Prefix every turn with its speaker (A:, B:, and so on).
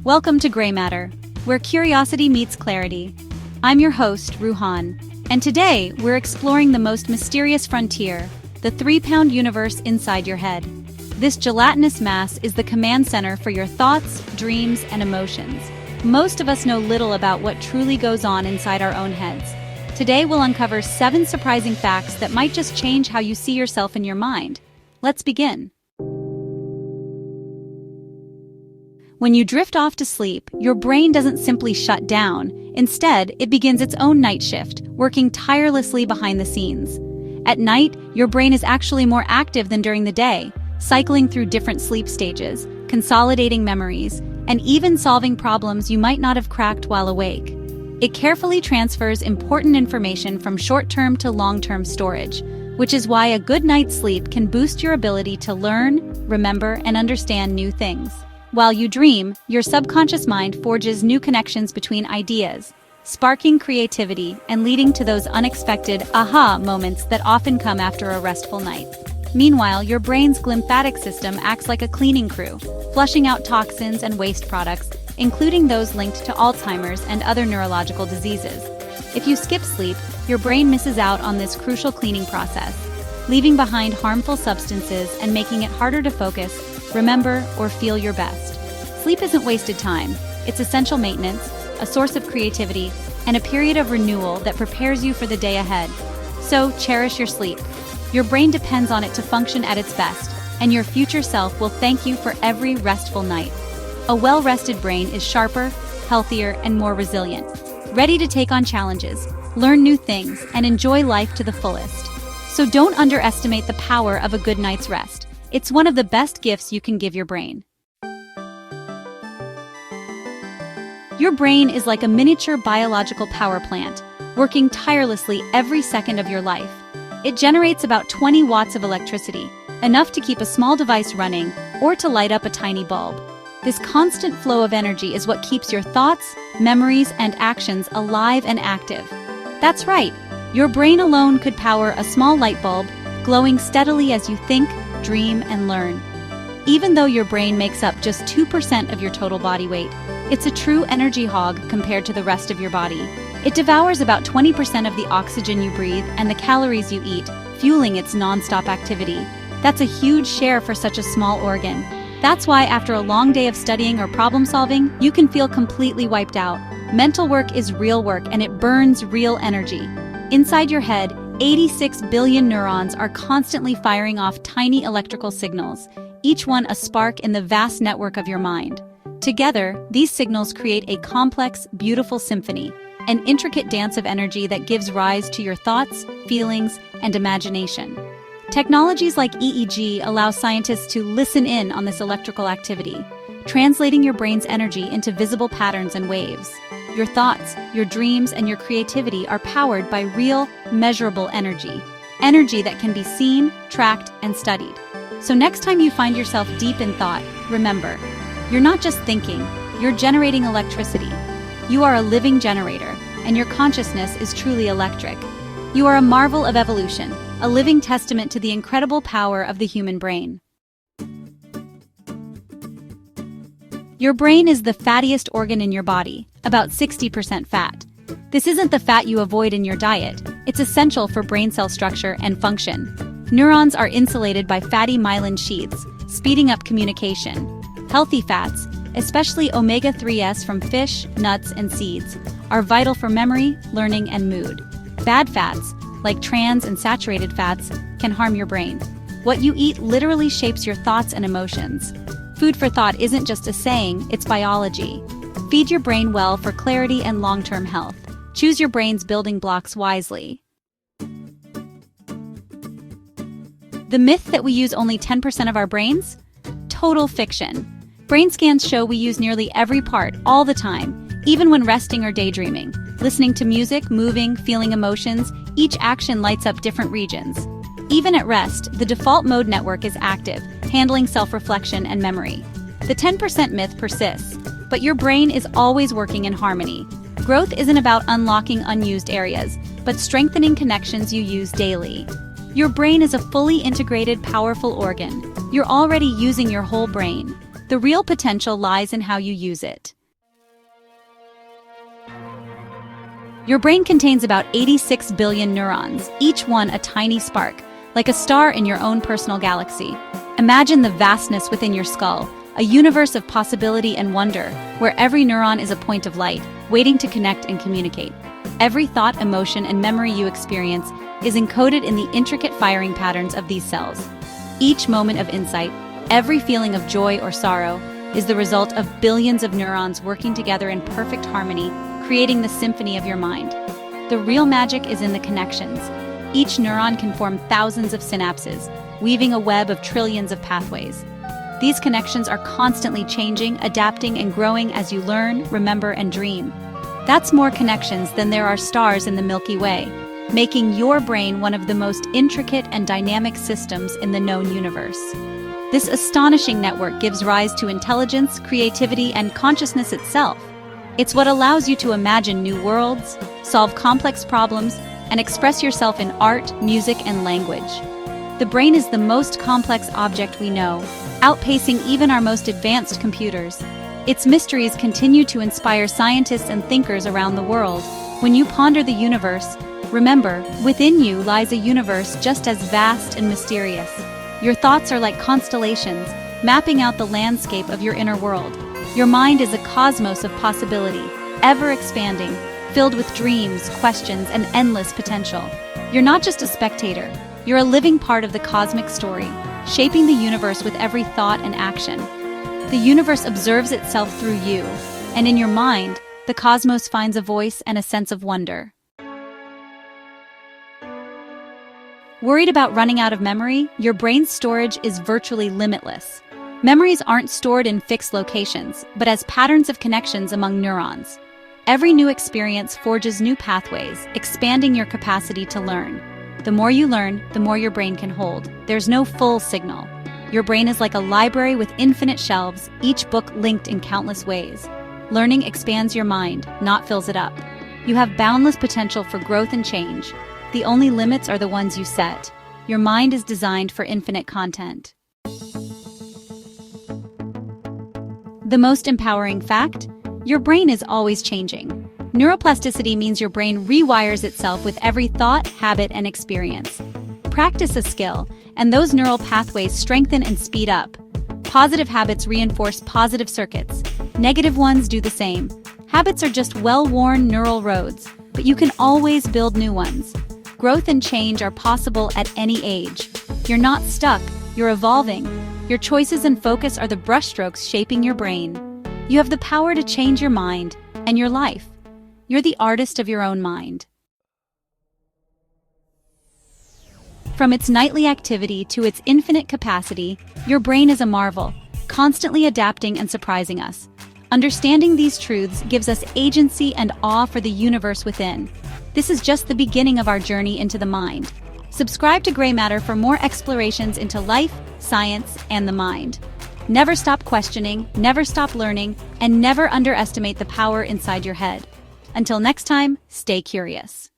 A: Welcome to Gray Matter, where curiosity meets clarity. I'm your host, Ruhan, and today we're exploring the most mysterious frontier, the 3-pound universe inside your head. This gelatinous mass is the command center for your thoughts, dreams, and emotions. Most of us know little about what truly goes on inside our own heads. Today we'll uncover 7 surprising facts that might just change how you see yourself in your mind. Let's begin. When you drift off to sleep, your brain doesn't simply shut down. Instead, it begins its own night shift, working tirelessly behind the scenes. At night, your brain is actually more active than during the day, cycling through different sleep stages, consolidating memories, and even solving problems you might not have cracked while awake. It carefully transfers important information from short-term to long-term storage, which is why a good night's sleep can boost your ability to learn, remember, and understand new things. While you dream, your subconscious mind forges new connections between ideas, sparking creativity and leading to those unexpected aha moments that often come after a restful night. Meanwhile, your brain's glymphatic system acts like a cleaning crew, flushing out toxins and waste products, including those linked to Alzheimer's and other neurological diseases. If you skip sleep, your brain misses out on this crucial cleaning process, leaving behind harmful substances and making it harder to focus, remember, or feel your best. Sleep isn't wasted time. It's essential maintenance, a source of creativity, and a period of renewal that prepares you for the day ahead. So, cherish your sleep. Your brain depends on it to function at its best, and your future self will thank you for every restful night. A well-rested brain is sharper, healthier, and more resilient, ready to take on challenges, learn new things, and enjoy life to the fullest. So don't underestimate the power of a good night's rest. It's one of the best gifts you can give your brain. Your brain is like a miniature biological power plant, working tirelessly every second of your life. It generates about 20 watts of electricity, enough to keep a small device running or to light up a tiny bulb. This constant flow of energy is what keeps your thoughts, memories, and actions alive and active. That's right, your brain alone could power a small light bulb, glowing steadily as you think, dream, and learn. Even though your brain makes up just 2% of your total body weight, it's a true energy hog compared to the rest of your body. It devours about 20% of the oxygen you breathe and the calories you eat, fueling its non-stop activity. That's a huge share for such a small organ. That's why after a long day of studying or problem solving, you can feel completely wiped out. Mental work is real work and it burns real energy. Inside your head, 86 billion neurons are constantly firing off tiny electrical signals, each one a spark in the vast network of your mind. Together, these signals create a complex, beautiful symphony, an intricate dance of energy that gives rise to your thoughts, feelings, and imagination. Technologies like EEG allow scientists to listen in on this electrical activity, translating your brain's energy into visible patterns and waves. Your thoughts, your dreams, and your creativity are powered by real, measurable energy that can be seen, tracked, and studied. So next time you find yourself deep in thought, remember, you're not just thinking, you're generating electricity. You are a living generator, and your consciousness is truly electric. You are a marvel of evolution, a living testament to the incredible power of the human brain. Your brain is the fattiest organ in your body, about 60% fat. This isn't the fat you avoid in your diet. It's essential for brain cell structure and function. Neurons are insulated by fatty myelin sheaths, speeding up communication. Healthy fats, especially omega-3s from fish, nuts, and seeds, are vital for memory, learning, and mood. Bad fats, like trans and saturated fats, can harm your brain. What you eat literally shapes your thoughts and emotions. Food for thought isn't just a saying, it's biology. Feed your brain well for clarity and long-term health. Choose your brain's building blocks wisely. The myth that we use only 10% of our brains? Total fiction. Brain scans show we use nearly every part, all the time, even when resting or daydreaming. Listening to music, moving, feeling emotions, each action lights up different regions. Even at rest, the default mode network is active, handling self-reflection and memory. The 10% myth persists, but your brain is always working in harmony. Growth isn't about unlocking unused areas, but strengthening connections you use daily. Your brain is a fully integrated, powerful organ. You're already using your whole brain. The real potential lies in how you use it. Your brain contains about 86 billion neurons, each one a tiny spark, like a star in your own personal galaxy. Imagine the vastness within your skull, a universe of possibility and wonder, where every neuron is a point of light, waiting to connect and communicate. Every thought, emotion, and memory you experience is encoded in the intricate firing patterns of these cells. Each moment of insight, every feeling of joy or sorrow, is the result of billions of neurons working together in perfect harmony, creating the symphony of your mind. The real magic is in the connections. Each neuron can form thousands of synapses, weaving a web of trillions of pathways. These connections are constantly changing, adapting, and growing as you learn, remember, and dream. That's more connections than there are stars in the Milky Way, making your brain one of the most intricate and dynamic systems in the known universe. This astonishing network gives rise to intelligence, creativity, and consciousness itself. It's what allows you to imagine new worlds, solve complex problems, and express yourself in art, music, and language. The brain is the most complex object we know, outpacing even our most advanced computers. Its mysteries continue to inspire scientists and thinkers around the world. When you ponder the universe, remember, within you lies a universe just as vast and mysterious. Your thoughts are like constellations, mapping out the landscape of your inner world. Your mind is a cosmos of possibility, ever expanding, filled with dreams, questions, and endless potential. You're not just a spectator, you're a living part of the cosmic story, shaping the universe with every thought and action. The universe observes itself through you, and in your mind, the cosmos finds a voice and a sense of wonder. Worried about running out of memory? Your brain's storage is virtually limitless. Memories aren't stored in fixed locations, but as patterns of connections among neurons. Every new experience forges new pathways, expanding your capacity to learn. The more you learn, the more your brain can hold. There's no full signal. Your brain is like a library with infinite shelves, each book linked in countless ways. Learning expands your mind, not fills it up. You have boundless potential for growth and change. The only limits are the ones you set. Your mind is designed for infinite content. The most empowering fact? Your brain is always changing. Neuroplasticity means your brain rewires itself with every thought, habit, and experience. Practice a skill, and those neural pathways strengthen and speed up. Positive habits reinforce positive circuits. Negative ones do the same. Habits are just well-worn neural roads, but you can always build new ones. Growth and change are possible at any age. You're not stuck, you're evolving. Your choices and focus are the brushstrokes shaping your brain. You have the power to change your mind and your life. You're the artist of your own mind. From its nightly activity to its infinite capacity, your brain is a marvel, constantly adapting and surprising us. Understanding these truths gives us agency and awe for the universe within. This is just the beginning of our journey into the mind. Subscribe to Gray Matter for more explorations into life, science, and the mind. Never stop questioning, never stop learning, and never underestimate the power inside your head. Until next time, stay curious.